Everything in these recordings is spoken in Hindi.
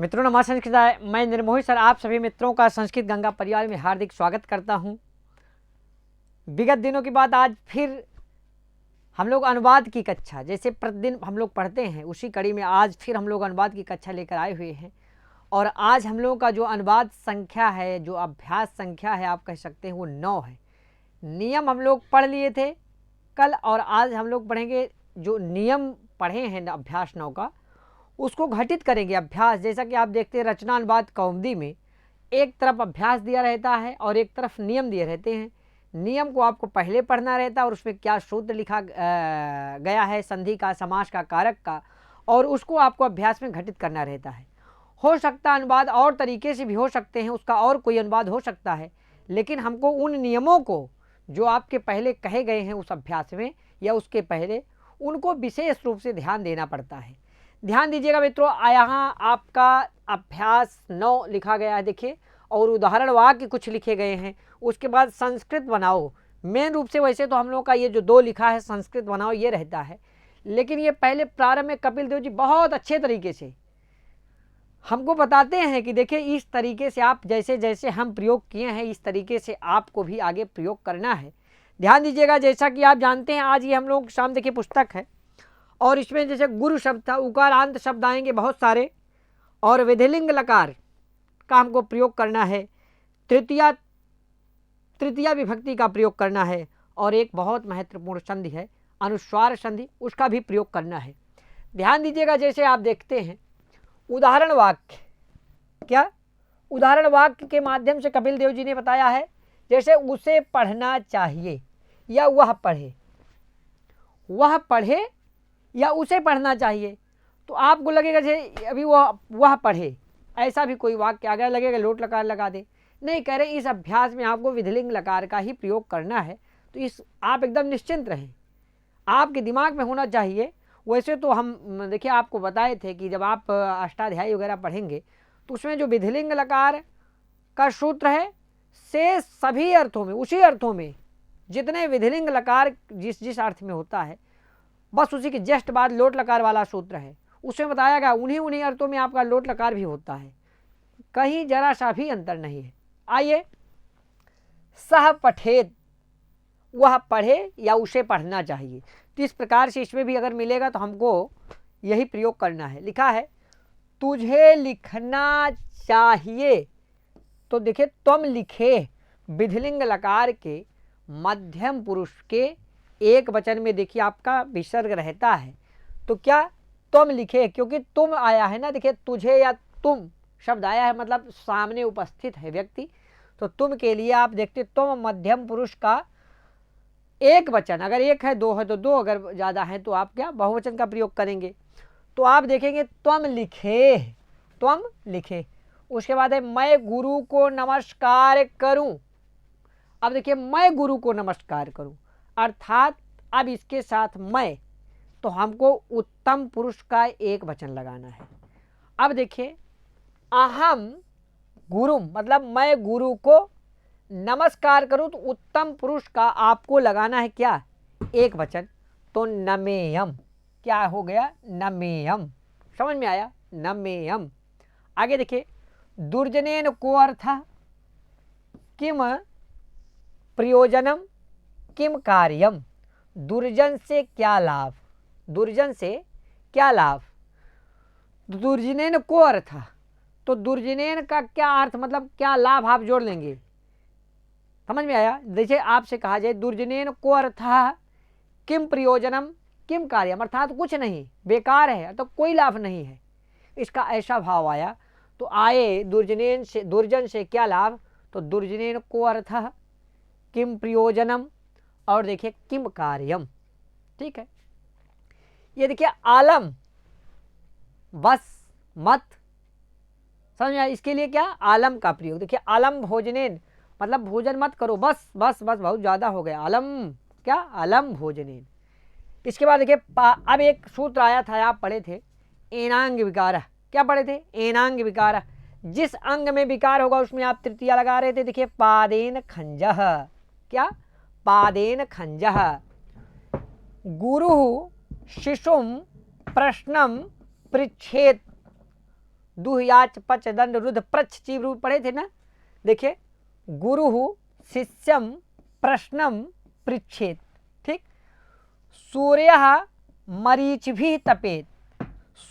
मित्रों नमः संस्कृताय। मैं निर्मोही सर आप सभी मित्रों का संस्कृत गंगा परिवार में हार्दिक स्वागत करता हूं। विगत दिनों के बाद आज फिर हम लोग अनुवाद की कक्षा, जैसे प्रतिदिन हम लोग पढ़ते हैं उसी कड़ी में आज फिर हम लोग अनुवाद की कक्षा लेकर आए हुए हैं। और आज हम लोगों का जो अनुवाद संख्या है, जो अभ्यास संख्या है, आप कह सकते हैं वो 9 है। नियम हम लोग पढ़ लिए थे कल, और आज हम लोग पढ़ेंगे जो नियम पढ़े हैं अभ्यास 9 का, उसको घटित करेंगे अभ्यास। जैसा कि आप देखते हैं रचना अनुवाद कौमुदी में एक तरफ अभ्यास दिया रहता है और एक तरफ नियम दिए रहते हैं। नियम को आपको पहले पढ़ना रहता है और उसमें क्या सूत्र लिखा गया है, संधि का, समास का, कारक का, और उसको आपको अभ्यास में घटित करना रहता है। हो सकता है अनुवाद और तरीके से भी हो सकते हैं, उसका और कोई अनुवाद हो सकता है, लेकिन हमको उन नियमों को जो आपके पहले कहे गए हैं उस अभ्यास में या उसके पहले, उनको विशेष रूप से ध्यान देना पड़ता है। ध्यान दीजिएगा मित्रों, यहाँ आपका अभ्यास 9 लिखा गया है, देखिए, और उदाहरण वाक्य कुछ लिखे गए हैं। उसके बाद संस्कृत बनाओ, मेन रूप से वैसे तो हम लोग का ये जो 2 लिखा है संस्कृत बनाओ ये रहता है, लेकिन ये पहले प्रारंभ में कपिल देव जी बहुत अच्छे तरीके से हमको बताते हैं कि देखिए इस तरीके से आप जैसे जैसे हम प्रयोग किए हैं इस तरीके से आपको भी आगे प्रयोग करना है। ध्यान दीजिएगा, जैसा कि आप जानते हैं आज ये हम लोग सामने देखिए पुस्तक है, और इसमें जैसे गुरु शब्द था, उकारांत शब्द आएंगे बहुत सारे, और विधिलिंग लकार का हमको प्रयोग करना है, तृतीया विभक्ति का प्रयोग करना है, और एक बहुत महत्वपूर्ण संधि है अनुस्वार संधि, उसका भी प्रयोग करना है। ध्यान दीजिएगा, जैसे आप देखते हैं उदाहरण वाक्य, क्या उदाहरण वाक्य के माध्यम से कपिल देव जी ने बताया है, जैसे उसे पढ़ना चाहिए या वह पढ़े, वह पढ़े या उसे पढ़ना चाहिए, तो आपको लगेगा जैसे अभी वह पढ़े, ऐसा भी कोई वाक्य आ गया, लगेगा लोट लकार लगा दे। नहीं, कह रहे इस अभ्यास में आपको विधिलिंग लकार का ही प्रयोग करना है, तो इस आप एकदम निश्चिंत रहें, आपके दिमाग में होना चाहिए। वैसे तो हम देखिए आपको बताए थे कि जब आप अष्टाध्यायी वगैरह पढ़ेंगे तो उसमें जो विधिलिंग लकार का सूत्र है से सभी अर्थों में, उसी अर्थों में जितने विधिलिंग लकार जिस अर्थ में होता है, बस उसी के जस्ट बाद लोट लकार वाला सूत्र है, उसमें बताया गया उन्हीं अर्थों में आपका लोट लकार भी होता है, कहीं जरा सा भी अंतर नहीं है। आइए, सह पठेत, वह पढ़े या उसे पढ़ना चाहिए, तो इस प्रकार से इसमें भी अगर मिलेगा तो हमको यही प्रयोग करना है। लिखा है तुझे लिखना चाहिए, तो देखिए तुम लिखे विधिलिंग लकार के मध्यम पुरुष के एक वचन में देखिए आपका विसर्ग रहता है, तो क्या तुम लिखे, क्योंकि तुम आया है ना, देखिए तुझे या तुम शब्द आया है, मतलब सामने उपस्थित है व्यक्ति, तो तुम के लिए आप देखते तुम मध्यम पुरुष का एक वचन, अगर एक है, 2 है तो 2, अगर ज़्यादा है तो आप क्या बहुवचन का प्रयोग करेंगे, तो आप देखेंगे तुम लिखे, तुम लिखे। उसके बाद है मैं गुरु को नमस्कार करूं, अब देखिए मैं गुरु को नमस्कार करूं, अर्थात अब इसके साथ मैं, तो हमको उत्तम पुरुष का एक वचन लगाना है। अब देखिए अहम गुरु, मतलब मैं गुरु को नमस्कार करूं, तो उत्तम पुरुष का आपको लगाना है क्या, एक वचन, तो नमेयम, क्या हो गया, नमेयम, समझ में आया, नमेयम। आगे देखिए दुर्जनेन को अर्थ किम प्रयोजनम किम कार्यम, दुर्जन से क्या लाभ, दुर्जन से क्या लाभ, दुर्जनेन को अर्थ, तो दुर्जनेन का क्या अर्थ, मतलब क्या लाभ आप जोड़ लेंगे, समझ में आया। जैसे आपसे कहा जाए दुर्जनेन को अर्थ किम प्रयोजनम किम कार्यम, अर्थात कुछ नहीं, बेकार है, तो कोई लाभ नहीं है, इसका ऐसा भाव आया, तो आए दुर्जनेन से, दुर्जन से क्या लाभ, तो दुर्जनेन को अर्थ किम प्रयोजनम, और देखिए किम कार्यम, ठीक है। ये देखिए आलम, बस मत, समझ में आया, इसके लिए क्या आलम का प्रयोग, देखिए आलम भोजनेन, मतलब भोजन मत करो, बस बस बस बहुत ज़्यादा हो गया, आलम क्या, आलम भोजनेन। इसके बाद देखिए अब एक सूत्र आया था, आप पढ़े थे एनांग विकार, क्या पढ़े थे, एनांग विकार, जिस अंग में विकार होगा उसमें आप तृतीया लगा रहे थे, देखिए पादेन खंजह, क्या, पादेन खंजह, गुरु शिशुम प्रश्नम पृच्छेत, दुह याच पच दंड रुद्ध प्रच्छ चीव पढ़े थे ना। देखिए गुरु शिष्यम प्रश्नम पृच्छेत, ठीक। सूर्य मरीच भी तपेत,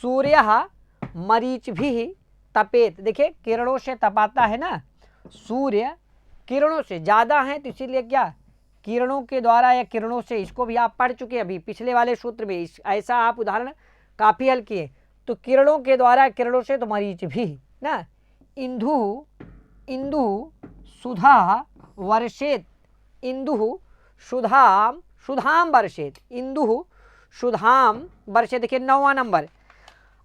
सूर्य मरीच भी तपेत, देखिए किरणों से तपाता है ना। सूर्य किरणों से ज़्यादा है तो इसीलिए क्या, किरणों के द्वारा या किरणों से, इसको भी आप पढ़ चुके हैं अभी पिछले वाले सूत्र में, ऐसा आप उदाहरण काफ़ी हल किए। तो किरणों के द्वारा, किरणों से तो मरीच भी ना। इंदु इंदु सुधा वर्षेत, इंदु सुधाम सुधाम वर्षेत, इंदु सुधाम वर्षेत, देखिए 9वां नंबर।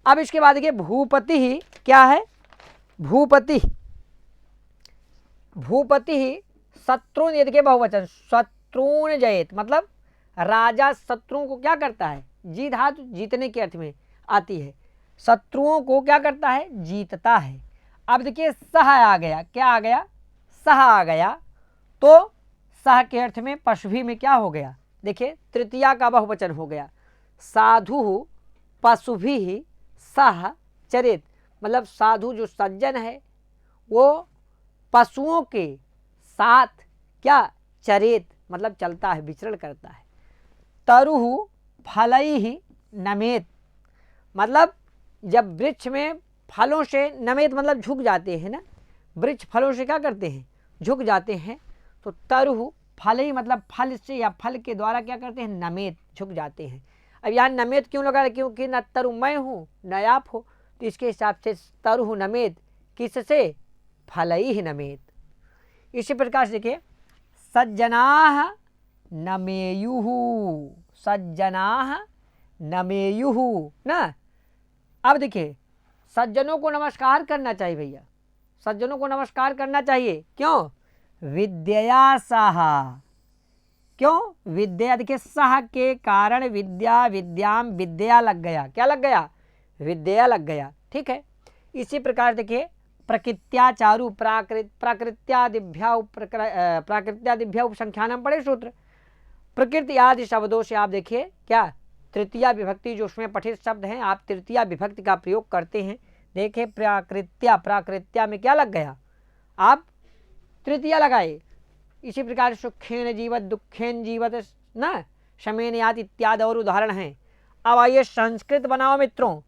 अब इसके बाद देखिए भूपति ही क्या है, भूपति, भूपति ही शत्रुन, ये देखिए बहुवचन, शत्रुन जयेत, मतलब राजा शत्रुओं को क्या करता है, जीत, धातु जीतने के अर्थ में आती है, शत्रुओं को क्या करता है, जीतता है। अब देखिए सह आ गया, क्या आ गया, सह आ गया, तो सह के अर्थ में पशुभी में क्या हो गया, देखिए तृतीया का बहुवचन हो गया। साधु पशुभी सह चरित, मतलब साधु जो सज्जन है वो पशुओं के साथ क्या, चरित मतलब चलता है, विचरण करता है। तरुहु फलैहि नमेत, मतलब जब वृक्ष में फलों से, नमेत मतलब झुक जाते हैं ना, वृक्ष फलों से क्या करते हैं, झुक जाते हैं। तो तरुहु फलैहि मतलब फल से या फल के द्वारा क्या करते हैं, नमेत झुक जाते हैं। अब यहाँ नमेत क्यों लगा है, क्योंकि न तरु मैं हूँ न आप हो, तो इसके हिसाब से तरुहु नमेत, किससे, फलैहि नमेत। इसी प्रकार से देखिए सज्जनाः नमेयुः, सज्जनाः नमेयुः ना। अब देखिए सज्जनों को नमस्कार करना चाहिए भैया, सज्जनों को नमस्कार करना चाहिए, क्यों, विद्या सहा, क्यों, विद्या, देखिए सह के कारण विद्या, विद्याम, विद्या लग गया, क्या लग गया, विद्या लग गया, ठीक है। इसी प्रकार देखिए प्रकृत्याचारु प्राकृत्यादिभ्या प्राकृत्यादिभ्या उपसंख्यानम पढ़े सूत्र। प्रकृति आदि शब्दों से आप देखिए क्या, तृतीया विभक्ति जो उसमें पठित शब्द हैं, आप तृतीया विभक्ति का प्रयोग करते हैं। देखिए प्राकृत्या, प्राकृत्या में क्या लग गया, आप तृतीया लगाए। इसी प्रकार सुखेन जीवत दुखेन जीवत ना, शमेन यात इत्यादि और उदाहरण हैं। अब आइए संस्कृत बनाओ मित्रों,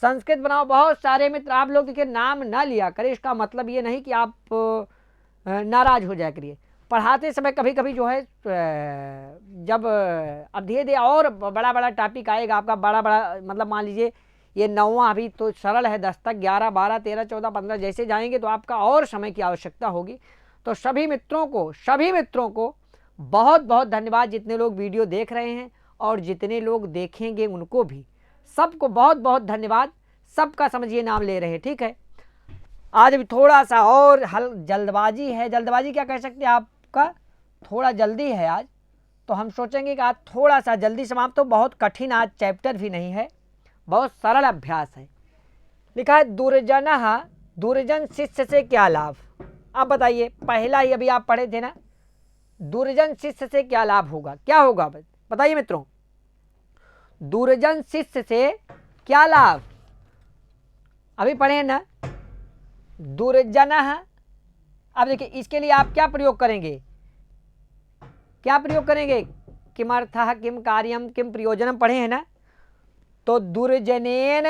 संस्कृत बनाओ। बहुत सारे मित्र आप लोग देखिए नाम ना लिया करें, इसका मतलब ये नहीं कि आप नाराज हो जाया करिए। पढ़ाते समय कभी कभी जो है जब अब धीरे धीरे और बड़ा बड़ा टॉपिक आएगा आपका, बड़ा बड़ा मतलब मान लीजिए ये 9वां अभी तो सरल है, 10 तक 11 12 13 14 15 जैसे जाएंगे तो आपका और समय की आवश्यकता होगी। तो सभी मित्रों को बहुत बहुत धन्यवाद, जितने लोग वीडियो देख रहे हैं और जितने लोग देखेंगे उनको भी सबको बहुत बहुत धन्यवाद। सबका समझिए नाम ले रहे हैं, ठीक है। आज भी थोड़ा सा और जल्दबाजी है, जल्दबाजी क्या कह सकते हैं, आपका थोड़ा जल्दी है आज, तो हम सोचेंगे कि आज थोड़ा सा जल्दी समाप्त हो। बहुत कठिन आज चैप्टर भी नहीं है, बहुत सरल अभ्यास है। लिखा है दुर्जनः, दुर्जन शिष्य से क्या लाभ। अब बताइए, पहला ही अभी आप पढ़े थे ना, दुर्जन शिष्य से क्या लाभ होगा, क्या होगा बताइए मित्रों, दुर्जन शिष्य से क्या लाभ, अभी पढ़े ना, दुर्जनः। अब देखिए इसके लिए आप क्या प्रयोग करेंगे, क्या प्रयोग करेंगे, किमर्थः किम कार्यम किम प्रयोजनम पढ़े हैं ना। तो दुर्जनेन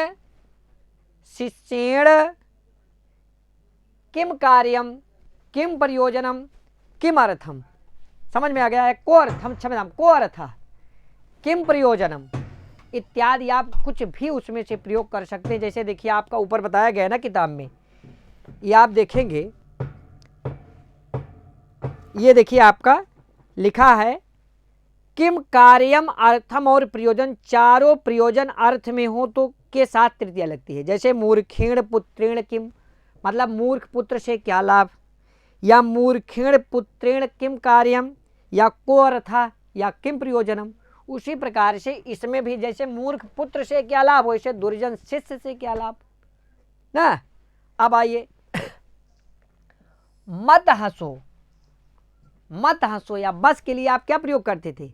शिष्येण किम कार्यम किम प्रयोजनम किम अर्थम, समझ में आ गया है, को अर्थम क्षमताम को अर्थ किम प्रयोजनम इत्यादि आप कुछ भी उसमें से प्रयोग कर सकते हैं। जैसे देखिए आपका ऊपर बताया गया है ना किताब में, ये आप देखेंगे, ये देखिए आपका लिखा है किम कार्यम अर्थम और प्रयोजन, चारों प्रयोजन अर्थ में हो तो के साथ तृतीया लगती है। जैसे मूर्खेण पुत्रेण किम, मतलब मूर्ख पुत्र से क्या लाभ, या मूर्खेण पुत्रेण किम कार्यम, या को अर्था या किम प्रयोजनम। उसी प्रकार से इसमें भी जैसे मूर्ख पुत्र से क्या लाभ, वैसे दुर्जन शिष्य से क्या लाभ ना। अब आइए मत हंसो, मत हंसो या बस के लिए आप क्या प्रयोग करते थे,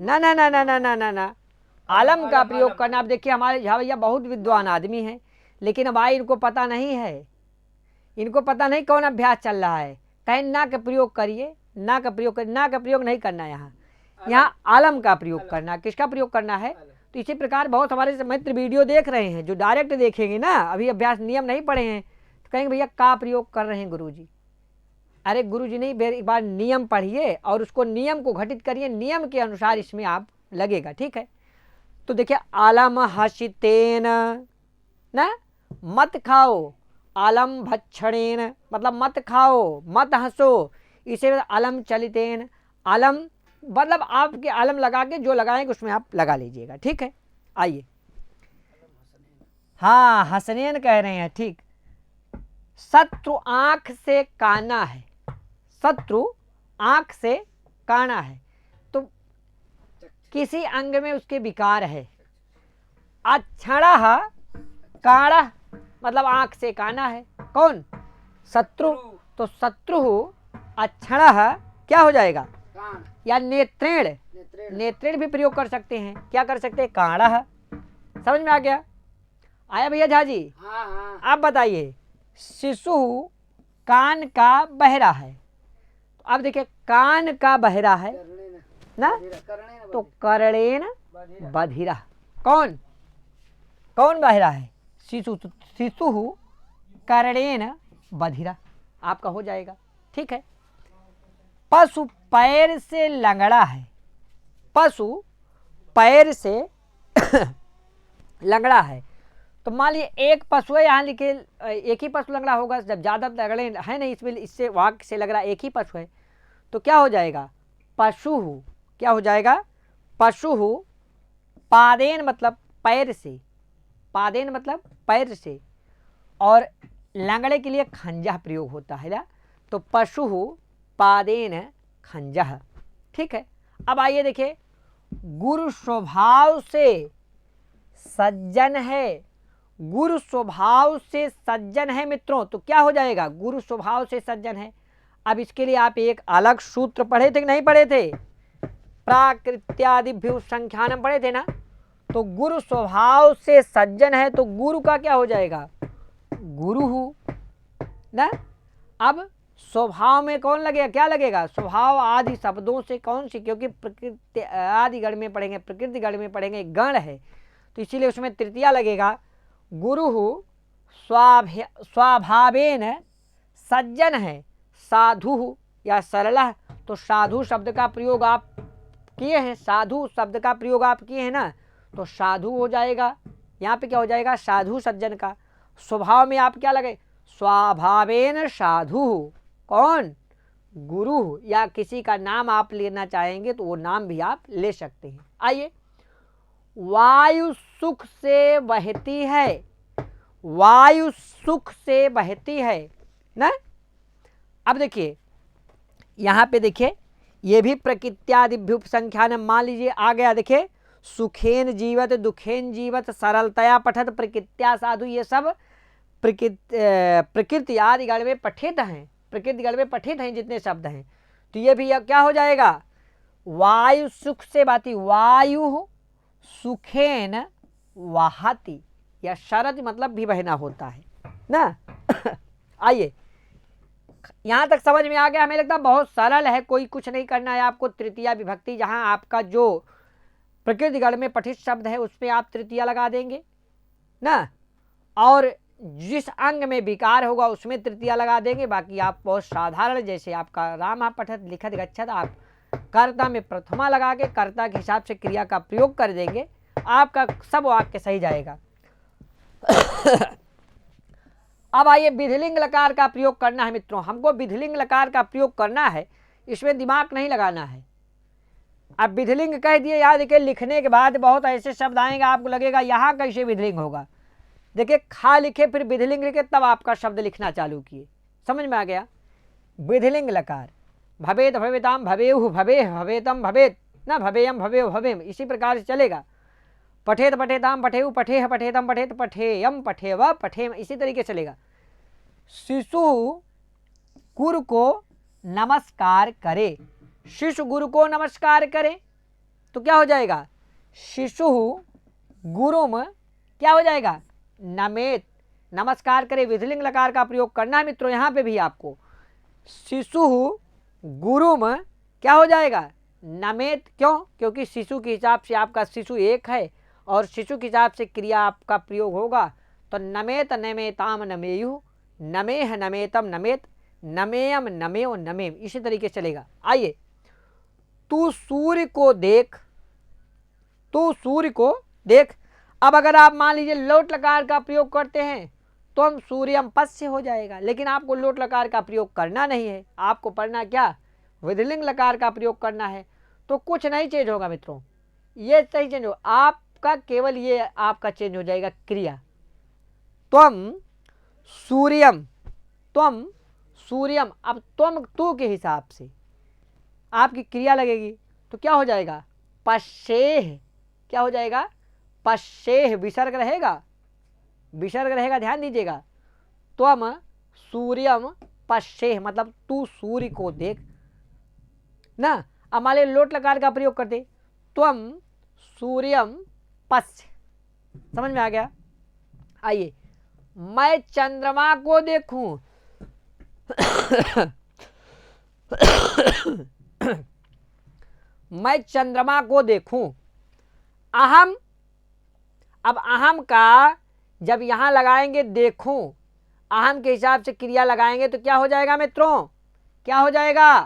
ना ना ना ना ना ना ना ना, आलम का प्रयोग करना। आप देखिए हमारे झा भैया बहुत विद्वान आदमी हैं, लेकिन अब भाई इनको पता नहीं है, इनको पता नहीं कौन अभ्यास चल रहा है। कहें ना का प्रयोग करिए, ना का प्रयोग करिए, ना का प्रयोग नहीं करना, यहाँ आलम का प्रयोग करना। किसका प्रयोग करना है? तो इसी प्रकार बहुत हमारे मित्र वीडियो देख रहे हैं, जो डायरेक्ट देखेंगे ना, अभी अभ्यास नियम नहीं पढ़े हैं, तो कहेंगे भैया का प्रयोग कर रहे हैं गुरुजी। अरे गुरुजी नहीं, एक बार नियम पढ़िए और उसको नियम को घटित करिए, नियम के अनुसार इसमें आप लगेगा। ठीक है, तो देखिए आलम हसितेन ना, मत खाओ, आलम भक्षणेन मतलब मत खाओ, मत हंसो, इसे आलम चलितेन, आलम मतलब आपके आलम लगा के जो लगाएंगे उसमें आप लगा लीजिएगा। ठीक है, आइए, हाँ हसनेन कह रहे हैं। ठीक, शत्रु आंख से काना है, शत्रु आंख से काना है, तो किसी अंग में उसके विकार है। अक्षण काड़ा मतलब आंख से काना है, कौन? शत्रु। तो शत्रु अक्षण क्या हो जाएगा? या नेत्रेण, नेत्रेण भी प्रयोग कर सकते हैं। क्या कर सकते हैं? काड़ा। समझ में आ गया? आया भैया झा जी? हाँ। आप बताइए, शिशु कान का बहरा है, तो अब देखिए कान का बहरा है ना, तो कर्णेन बधिरा। कौन कौन बहरा है? शिशु। शिशु कर्णेन बधिरा, आपका हो जाएगा। ठीक है, पशु पैर से लंगड़ा है, पशु पैर से लंगड़ा है, तो मान लीजिए एक पशु है, यहाँ लिखे एक ही पशु लंगड़ा होगा, जब ज़्यादा लंगड़े है नहीं इसमें, इससे वाक्य से लग रहा एक ही पशु है, तो क्या हो जाएगा? पशु। क्या हो जाएगा? पशु पादेन मतलब पैर से, पादेन मतलब पैर से, और लंगड़े के लिए खंजा प्रयोग होता है ना, तो पशु पादेन खंजा। ठीक है, अब आइए देखिए, गुरु स्वभाव से सज्जन है, गुरु स्वभाव से सज्जन है मित्रों, तो क्या हो जाएगा? गुरु स्वभाव से सज्जन है। अब इसके लिए आप एक अलग सूत्र पढ़े थे कि नहीं पढ़े थे? प्राकृत्यादिभ्यो संख्यानम पढ़े थे ना, तो गुरु स्वभाव से सज्जन है, तो गुरु का क्या हो जाएगा? गुरु ना। अब स्वभाव में कौन लगेगा? क्या लगेगा? स्वभाव आदि शब्दों से कौन सी, क्योंकि प्रकृति आदि गण में पढ़ेंगे, प्रकृति गण में पढ़ेंगे, गण है, तो इसीलिए उसमें तृतीया लगेगा। गुरु स्वभावेन सज्जन है, साधु या सरल, तो साधु शब्द का प्रयोग आप किए हैं, साधु शब्द का प्रयोग आप किए हैं ना, तो साधु हो जाएगा। यहाँ पे क्या हो जाएगा? साधु सज्जन का। स्वभाव में आप क्या लगे? स्वभावेन साधु, कौन? गुरु, या किसी का नाम आप लेना चाहेंगे तो वो नाम भी आप ले सकते हैं। आइए, वायु सुख से बहती है, वायु सुख से बहती है ना। अब देखिए यहाँ पे देखिए, ये भी प्रकृत्यादिभ्युप संख्यान, मान लीजिए आ गया, देखिए सुखेन जीवत दुखेन जीवत सरलतया पठत प्रकृत्या साधु, ये सब प्रकृति आदि गण में पठित हैं, प्रकृति गण में पठित हैं जितने शब्द हैं, तो ये भी क्या हो जाएगा? वायु सुख से बहती, वायु सुखेन वहाती, या शरद मतलब भी बहना होता है ना। आइए, यहाँ तक समझ में आ गया? हमें लगता है बहुत सरल है, कोई कुछ नहीं करना है आपको। तृतीया विभक्ति, जहाँ आपका जो प्रकृति गण में पठित शब्द है उस पर आप तृतीया लगा देंगे ना, और जिस अंग में विकार होगा उसमें तृतीया लगा देंगे। बाकी आप बहुत साधारण, जैसे आपका राम पठत लिखत गच्छत, आप कर्ता में प्रथमा लगा के कर्ता के हिसाब से क्रिया का प्रयोग कर देंगे, आपका सब वाक्य सही जाएगा। अब आइए, विधिलिंग लकार का प्रयोग करना है मित्रों, हमको विधिलिंग लकार का प्रयोग करना है, इसमें दिमाग नहीं लगाना है। अब विधिलिंग कह दिए, याद देखिए लिखने के बाद बहुत ऐसे शब्द आएंगे आपको लगेगा यहाँ कैसे विधिलिंग होगा। देखिए खा लिखे फिर विधिलिंग लिखे, तब आपका शब्द लिखना चालू किए। समझ में आ गया? विधिलिंग लकार, भवेत भवेताम भवेहु भवेह भवेतम भवेत ना, भवेयम भवेह भवेम, इसी प्रकार से चलेगा। पठेत पठेताम पठेहु पठेह पठेतम पठेत पठेयम पठेव पठेम, इसी तरीके चलेगा। शिशु गुरु को नमस्कार करे, शिशु गुरु को नमस्कार करे, तो क्या हो जाएगा? शिशु गुरुम क्या हो जाएगा? नमेत, नमस्कार करे, विधिलिंग लकार का प्रयोग करना है मित्रों। यहाँ पे भी आपको शिशु गुरुम क्या हो जाएगा, नमेत। क्यों? क्योंकि शिशु के हिसाब से आपका शिशु एक है और शिशु के हिसाब से क्रिया आपका प्रयोग होगा। तो नमेत नमेताम नमेयु, नमेह नमेतम नमेत, नमेयम नमेओ नमेम, इसी तरीके से चलेगा। आइए, तू सूर्य को देख, तू सूर्य को देख। अब अगर आप मान लीजिए लोट लकार का प्रयोग करते हैं तो हम सूर्यम पश्य हो जाएगा, लेकिन आपको लोट लकार का प्रयोग करना नहीं है, आपको पढ़ना क्या, विधिलिंग लकार का प्रयोग करना है। तो कुछ नहीं चेंज होगा मित्रों, ये सही चेंज हो आपका, केवल ये आपका चेंज हो जाएगा क्रिया। त्वम सूर्यम, त्वम सूर्यम। अब त्वम तू के हिसाब से आपकी क्रिया लगेगी तो क्या हो जाएगा, पश्येह। क्या हो जाएगा, पश्येह। विसर्ग रहेगा, विसर्ग रहेगा, ध्यान दीजिएगा। त्वम सूर्यम पश्येह मतलब तू सूर्य को देख ना। अब मान लीजिए लोट लकार का प्रयोग करते, त्वम सूर्यम पश्य। समझ में आ गया? आइए, मैं चंद्रमा को देखूं मैं चंद्रमा को देखूं। अहम, अब अहम का जब यहां लगाएंगे देखूं, अहम के हिसाब से क्रिया लगाएंगे तो क्या हो जाएगा मित्रों, क्या हो जाएगा,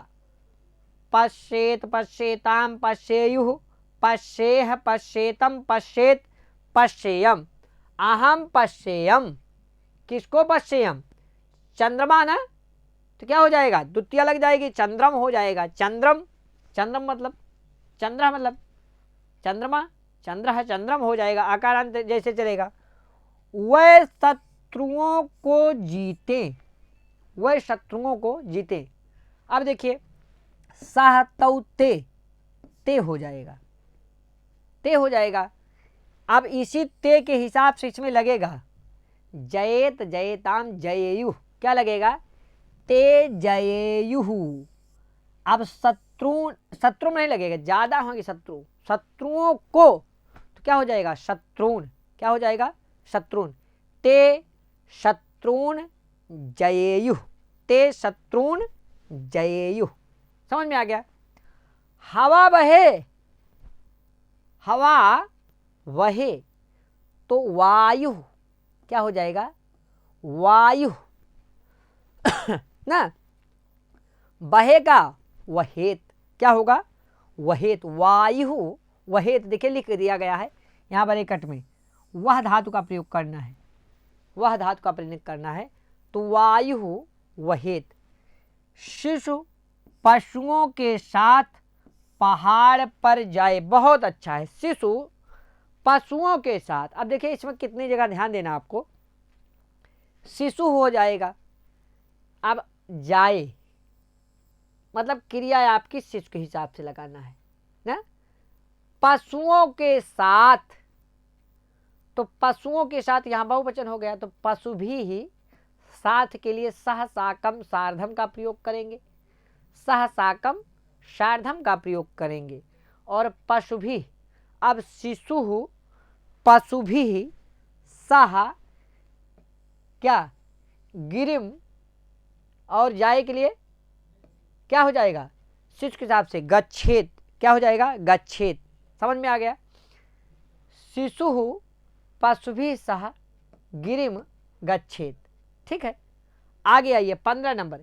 पश्येत पश्येताम पश्येयुः, पश्येह पश्येतम पश्येत पश्येयम। अहम पश्येयम, किसको पश्येयम, चंद्रमा ना। तो क्या हो जाएगा, द्वितीय लग जाएगी, चंद्रम हो जाएगा। चंद्रम, चंद्रम मतलब चंद्र मतलब चंद्रमा, चंद्र है, चंद्रम हो जाएगा, आकारांत जैसे चलेगा। वह शत्रुओं को जीते, वह शत्रुओं को जीते। अब देखिए, सहतौ ते, ते हो जाएगा, ते हो जाएगा। अब इसी ते के हिसाब से इसमें लगेगा जयेत जयताम जयेयु। क्या लगेगा, ते जयेयुः। अब शत्रु, शत्रु नहीं लगेगा, ज्यादा होंगे शत्रु, शत्रुओं को, तो क्या हो जाएगा, शत्रुन। क्या हो जाएगा, शत्रुन। ते शत्रुन जयेयुः, ते शत्रुन जयेयुः। समझ में आ गया? हवा बहे, हवा वहे तो वायु। क्या हो जाएगा, वायु ना। बहेगा वहेत, क्या होगा, वहेत। वायु वहेत, देखिए लिख दिया गया है यहाँ पर एक कट में, वह धातु का प्रयोग करना है, वह धातु का प्रयोग करना है। तो वायु वहेत। शिशु पशुओं के साथ पहाड़ पर जाए, बहुत अच्छा है। शिशु पशुओं के साथ, अब देखिए इसमें कितनी जगह ध्यान देना आपको, शिशु हो जाएगा। अब जाए मतलब क्रिया आपकी शिशु के हिसाब से लगाना है ना। पशुओं के साथ, तो पशुओं के साथ यहां बहुवचन हो गया, तो पशु भी साथ के लिए सह साकम सार्धम का प्रयोग करेंगे, सह साकम सार्धम का प्रयोग करेंगे। और पशु भी, अब शिशु पशु भी सह क्या, गिरिम, और जाए के लिए क्या हो जाएगा, शिशु के हिसाब से गच्छेत। क्या हो जाएगा, गच्छेत। समझ में आ गया? शिशु पशु भी सह गिरिम गच्छेत। ठीक है, आगे आइए 15 नंबर।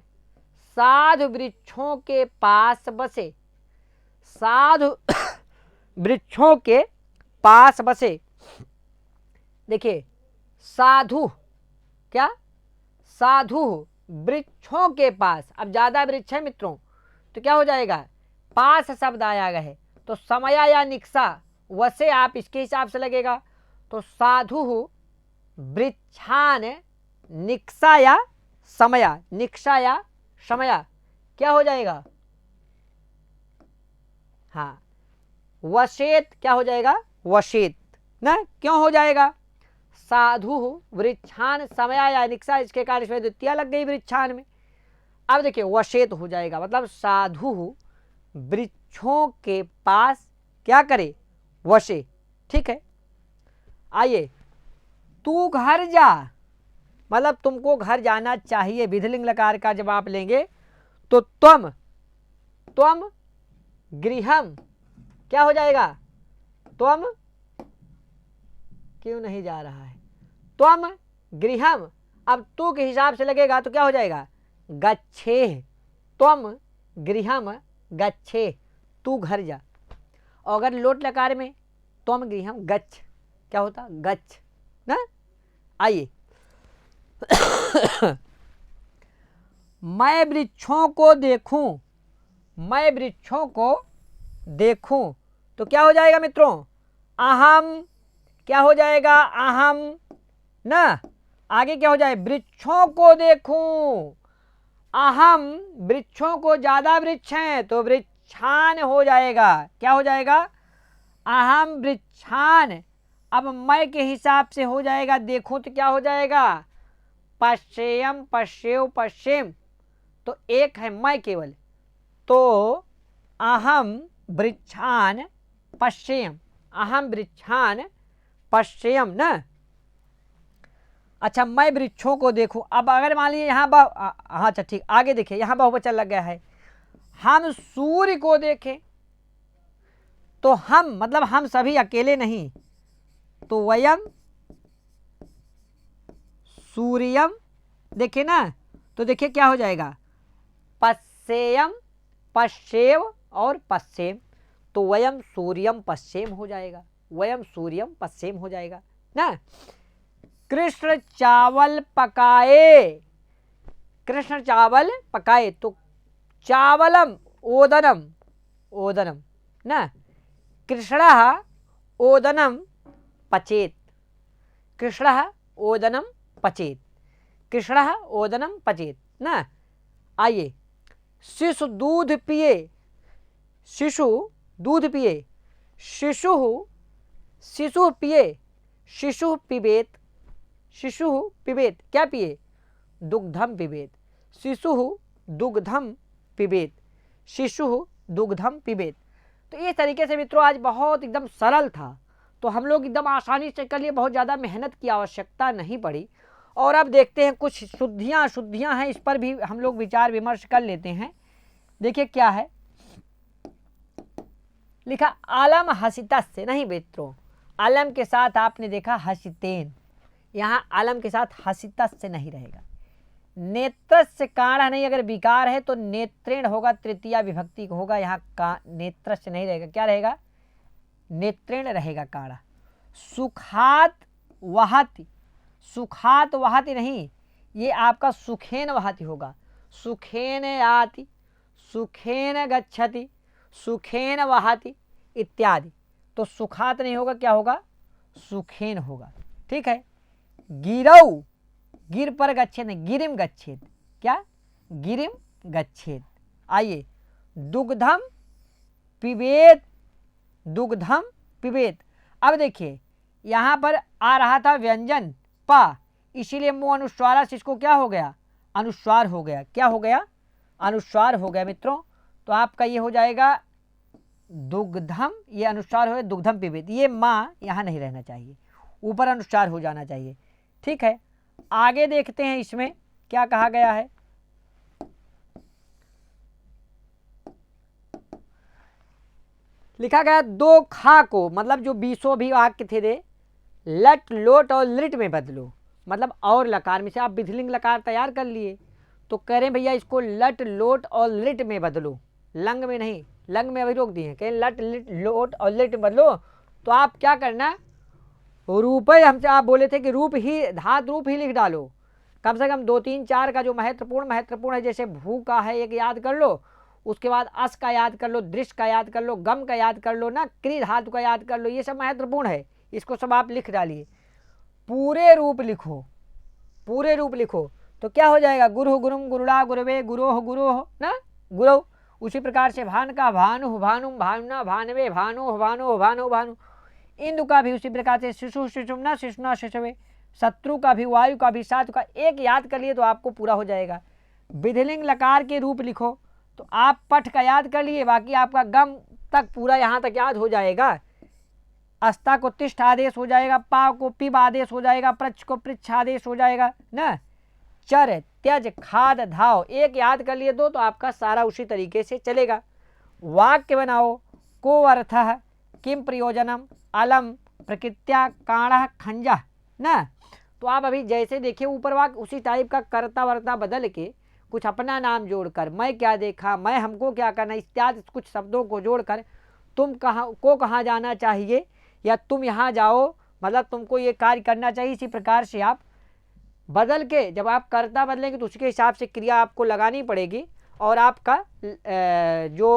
साधु वृक्षों के पास बसे, साधु वृक्षों के पास बसे। देखिए साधु, क्या, साधु वृक्षों के पास। अब ज्यादा वृक्ष है मित्रों तो क्या हो जाएगा, पास शब्द आया गया है तो समया या निक्सा वसे आप इसके हिसाब से लगेगा। तो साधु वृक्षान निक्सा या समया, निक्सा या समया क्या हो जाएगा, हाँ वसेत। क्या हो जाएगा, वसेत ना। क्यों हो जाएगा, साधु वृक्षान समया या निक्सा, इसके कारण इसमें द्वितीय लग गई वृक्षान में। अब देखिए वसेत हो जाएगा, मतलब साधु वृक्षों के पास क्या करे, वसे। ठीक है, आइए, तू घर जा, मतलब तुमको घर जाना चाहिए। विधिलिंग लकार का जब आप लेंगे तो त्वम गृहम क्या हो जाएगा? त्वम क्यों नहीं जा रहा है? त्वम गृहम। अब तू के हिसाब से लगेगा तो क्या हो जाएगा? गच्छे। त्वम गृहम गच्छे, तू घर जा। और अगर लोट लकार में त्वम गृहम गच्छ क्या होता? गच्छ ना। आइए मैं वृक्षों को देखूं, मैं वृक्षों को देखूं तो क्या हो जाएगा मित्रों? अहम क्या हो जाएगा? अहम ना। आगे क्या हो जाए? वृक्षों को देखूं। अहम वृक्षों को, ज्यादा वृक्ष हैं तो वृक्षान हो जाएगा। क्या हो जाएगा? अहम वृक्षान। अब मैं के हिसाब से हो जाएगा, देखो तो क्या हो जाएगा? पश्येयम पश्येव पश्येम, तो एक है मैं केवल, तो अहम वृक्षान पश्येयम, अहम वृक्षान पश्येयम ना। अच्छा, मैं वृक्षों को देखूं। अब अगर मान लीजिए यहाँ हाँ अच्छा ठीक, आगे देखिए यहाँ बहुवचन लग गया है। हम सूर्य को देखें तो हम मतलब हम सभी अकेले नहीं, तो वयम सूर्यम। देखिए ना, तो देखिए क्या हो जाएगा? पश्येयम पश्येव और पश्येम, तो वयम सूर्यम पश्येम हो जाएगा, वयम सूर्यम पश्येम हो जाएगा ना। कृष्ण चावल पकाए, कृष्ण चावल पकाए तो चावलम ओदनम, ओदनम ना। कृष्णः ओदनम पचेत, कृष्णः ओदनम पचेत, कृष्णः ओदनम पचेत ना। आइए, शिशु दूध पिए, शिशु दूध पिए, शिशु शिशु पिए, शिशु पिबेत, शिशु पिबेत क्या पिए? दुग्धम पिबेत, शिशु दुग्धम पिबेत, शिशु दुग्धम पिबेत। तो इस तरीके से मित्रों आज बहुत एकदम सरल था, तो हम लोग एकदम आसानी से कर लिए, बहुत ज़्यादा मेहनत की आवश्यकता नहीं पड़ी। और अब देखते हैं कुछ शुद्धियाँ हैं, इस पर भी हम लोग विचार विमर्श कर लेते हैं। देखिए क्या है लिखा, आलम हसितस से नहीं मित्रों, आलम के साथ आपने देखा हसितेन, यहाँ आलम के साथ हसितस से नहीं रहेगा। नेत्र से काढ़ा नहीं, अगर विकार है तो नेत्रेण होगा, तृतीया विभक्ति को होगा, यहाँ का नेत्र से नहीं रहेगा, क्या रहेगा? नेत्रेण रहेगा काढ़ा। सुखात वहति, सुखात वहति नहीं, ये आपका सुखेन वहति होगा। सुखेन याति, सुखेन गच्छति, सुखेन वहति इत्यादि, तो सुखात नहीं होगा, क्या होगा? सुखेन होगा। ठीक है। गिरौ, गिर पर गच्छेद नहीं, गिरिम गच्छेद, क्या? गिरिम गच्छेद। आइए, दुग्धम पिबेत, दुग्धम पिबेत। अब देखिए यहाँ पर आ रहा था व्यंजन पा, इसीलिए मुंह अनुस्वारा इसको क्या हो गया? अनुस्वार हो गया। क्या हो गया? अनुस्वार हो गया मित्रों। तो आपका ये हो जाएगा दुग्धम, ये अनुस्वार हो गया, दुग्धम पिबेत, ये माँ यहाँ नहीं रहना चाहिए, ऊपर अनुस्वार हो जाना चाहिए। ठीक है, आगे देखते हैं इसमें क्या कहा गया है। लिखा गया दो खा को, मतलब जो 20 भी वाक्य थे दे, लट लोट और लिट में बदलो, मतलब और लकार में से आप विधिलिंग लकार तैयार कर लिए, तो कह रहे भैया इसको लट लोट और लिट में बदलो, लंग में नहीं, लंग में अभी रोक दिए हैं, कहें लट लिट लोट और लिट बदलो। तो आप क्या करना, रूपे हमसे आप बोले थे कि रूप ही, धातु रूप ही लिख डालो, कम से कम 2 3 4 का जो महत्वपूर्ण है, जैसे भू का है एक याद कर लो, उसके बाद अस का याद कर लो, दृश्य का याद कर लो, गम का याद कर लो ना, क्री धातु का याद कर लो, ये सब महत्वपूर्ण है, इसको सब आप लिख डालिए। पूरे रूप लिखो, पूरे रूप लिखो, तो क्या हो जाएगा? गुरु गुरुम गुरुड़ा गुरवे गुरोह गुरोह ना, गुरु। उसी प्रकार से भान का भानु भानुम भानुना भानवे भानो भानो भानो भानु। इंदु का भी उसी प्रकार से शिशु शिशुमना शिशुना शिशुवे। शत्रु का भी, वायु का भी, साधु का एक याद कर लिए तो आपको पूरा हो जाएगा। विधिलिंग लकार के रूप लिखो तो आप पठ का याद कर लिए, बाकी आपका गम तक पूरा यहाँ तक याद हो जाएगा। अस्ता को तिष्ठ आदेश हो जाएगा, पा को पिब आदेश हो जाएगा, प्रच को पृच्छ आदेश हो जाएगा ना। चर त्यज खाद धाव, एक याद कर लिए दो तो आपका सारा उसी तरीके से चलेगा। वाक्य बनाओ, को अर्थः, किम प्रयोजनम, अलम, प्रकृत्या काणः खंजा ना। तो आप अभी जैसे देखिए ऊपर वाक्य उसी टाइप का कर्ता वर्ता बदल के कुछ अपना नाम जोड़कर, मैं क्या देखा, मैं हमको क्या करना इत्यादि कुछ शब्दों को जोड़कर तुम कहाँ जाना चाहिए या तुम यहाँ जाओ, मतलब तुमको ये कार्य करना चाहिए, इसी प्रकार से आप बदल के जब आप कर्ता बदलेंगे तो उसके हिसाब से क्रिया आपको लगानी पड़ेगी और आपका जो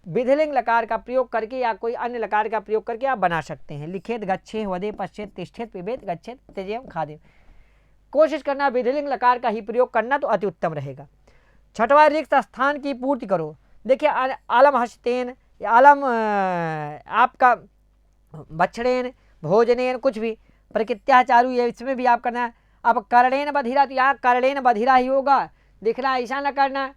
विधिलिंग लकार का प्रयोग करके या कोई अन्य लकार का प्रयोग करके आप बना सकते हैं। लिखेत, गच्छे, वदे, पश्चेत, तिष्ठेत, पिबेत, गच्छेत, त्यजेम, खादेम। कोशिश करना विधिलिंग लकार का ही प्रयोग करना तो अति उत्तम रहेगा। छठवां, रिक्त स्थान की पूर्ति करो। देखिए आलम हस्तेन, आलम आपका बछड़ेन, भोजनेन, कुछ भी प्रकृत्या चारू, ये इसमें भी आप करना है। अब कर्णेन बधिरा, तो यहाँ कर्णेन बधिरा ही होगा, दिखना ऐसा न करना।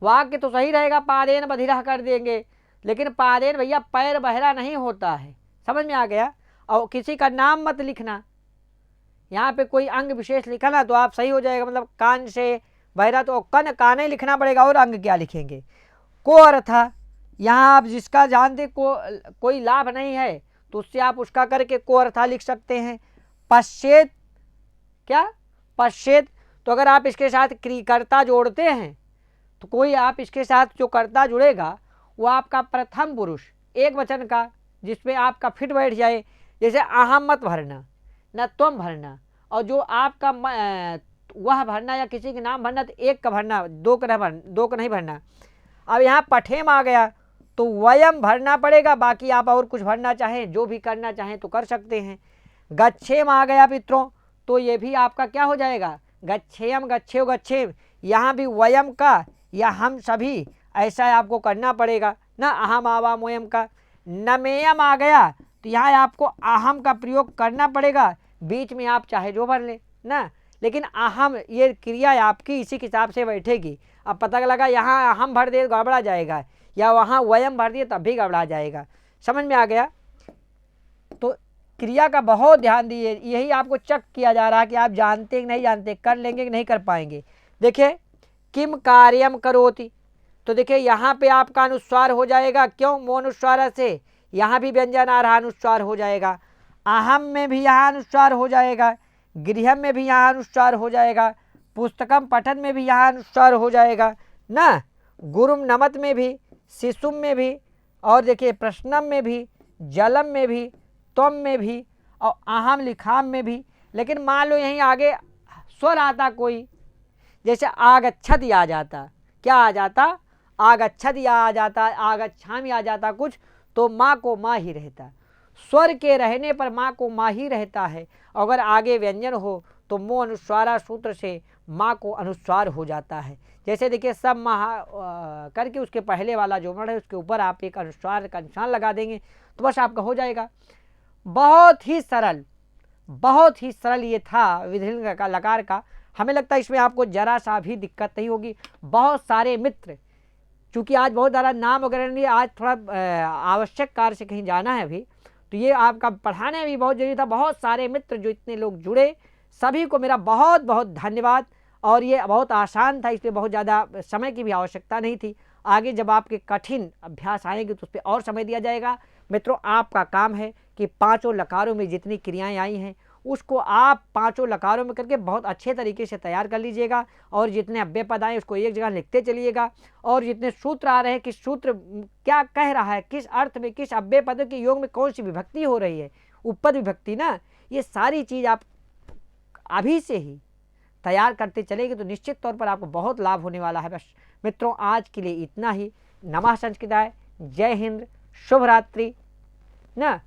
वाक्य तो सही रहेगा, पादेन बधिरा कर देंगे, लेकिन पादेन भैया पैर बहरा नहीं होता है, समझ में आ गया। और किसी का नाम मत लिखना, यहाँ पे कोई अंग विशेष लिखा ना तो आप सही हो जाएगा, मतलब कान से बहरा तो काने लिखना पड़ेगा और अंग क्या लिखेंगे। को अर्थ, यहाँ आप जिसका जानते कोई लाभ नहीं है तो उससे आप उसका करके को अर्था लिख सकते हैं। पश्चेत, क्या पश्चेत, तो अगर आप इसके साथ कर्ता जोड़ते हैं तो कोई आप इसके साथ जो कर्ता जुड़ेगा वो आपका प्रथम पुरुष एक वचन का, जिसमें आपका फिट बैठ जाए, जैसे अहम मत भरना, न तुम भरना, और जो आपका वह भरना या किसी के नाम भरना तो एक का भरना, दो का नहीं भरना। अब यहाँ पठेम आ गया तो वयम भरना पड़ेगा, बाकी आप और कुछ भरना चाहें, जो भी करना चाहें तो कर सकते हैं। गच्छेम आ गया पितरों, तो ये भी आपका क्या हो जाएगा, गच्छेयम, गच्छेव, गच्छेम। यहाँ भी वयम का या हम सभी ऐसा आपको करना पड़ेगा ना, अहम आवाम वयम का। नमेयम आ गया तो यहाँ आपको अहम का प्रयोग करना पड़ेगा, बीच में आप चाहे जो भर लें ना, लेकिन अहम ये क्रिया आपकी इसी के हिसाब से बैठेगी। अब पता लगा यहाँ अहम भर दिए गड़बड़ा जाएगा, या वहाँ वयम भर दिए तब भी गड़बड़ा जाएगा, समझ में आ गया। तो क्रिया का बहुत ध्यान दिए, यही आपको चेक किया जा रहा है कि आप जानते कि नहीं जानते, कर लेंगे कि नहीं कर पाएंगे। देखिए किम कार्यम करोति, तो देखिए यहाँ पे आपका अनुस्वार हो जाएगा, क्यों, मोनुस्वार से, यहाँ भी व्यंजन आ रहा, अनुस्वार हो जाएगा। अहम में भी यहाँ अनुस्वार हो जाएगा, गृहम में भी यहाँ अनुस्वार हो जाएगा, पुस्तकम पठन में भी यहाँ अनुस्वार हो जाएगा ना, गुरुम नमत में भी, शिशुम में भी, और देखिए प्रश्नम में भी, जलम में भी, त्वम में भी, और अहम लिखाम में भी। लेकिन मान लो यहीं आगे स्वर आता कोई, जैसे आगच्छति आ जाता, क्या आ जाता, आगच्छति आ जाता, आगच्छामि आ जाता कुछ, तो माँ को माँ ही रहता, स्वर के रहने पर माँ को माँ ही रहता है। अगर आगे व्यंजन हो तो मो अनुस्वारा सूत्र से माँ को अनुस्वार हो जाता है। जैसे देखिए सब महा करके उसके पहले वाला जो वर्ण है उसके ऊपर आप एक अनुस्वार का निशान लगा देंगे तो बस आपका हो जाएगा। बहुत ही सरल ये था विधिलिंग का लकार का। हमें लगता है इसमें आपको जरा सा भी दिक्कत नहीं होगी। बहुत सारे मित्र, चूँकि आज बहुत ज़्यादा नाम वगैरह नहीं, आज थोड़ा आवश्यक कार्य से कहीं जाना है अभी, तो ये आपका पढ़ाने भी बहुत जरूरी था। बहुत सारे मित्र जो इतने लोग जुड़े, सभी को मेरा बहुत बहुत धन्यवाद। और ये बहुत आसान था, इसमें बहुत ज़्यादा समय की भी आवश्यकता नहीं थी। आगे जब आपके कठिन अभ्यास आएंगे तो उस पर और समय दिया जाएगा। मित्रों, आपका काम है कि पांचों लकारों में जितनी क्रियाएं आई हैं उसको आप पांचों लकारों में करके बहुत अच्छे तरीके से तैयार कर लीजिएगा। और जितने अव्यय पद आए उसको एक जगह लिखते चलिएगा। और जितने सूत्र आ रहे हैं, किस सूत्र क्या कह रहा है, किस अर्थ में, किस अव्यय पद के योग में कौन सी विभक्ति हो रही है, उपपद विभक्ति ना, ये सारी चीज़ आप अभी से ही तैयार करते चलेंगे तो निश्चित तौर पर आपको बहुत लाभ होने वाला है। बस मित्रों, आज के लिए इतना ही। नमः संस्कृताय, जय हिंद, शुभ रात्रि ना।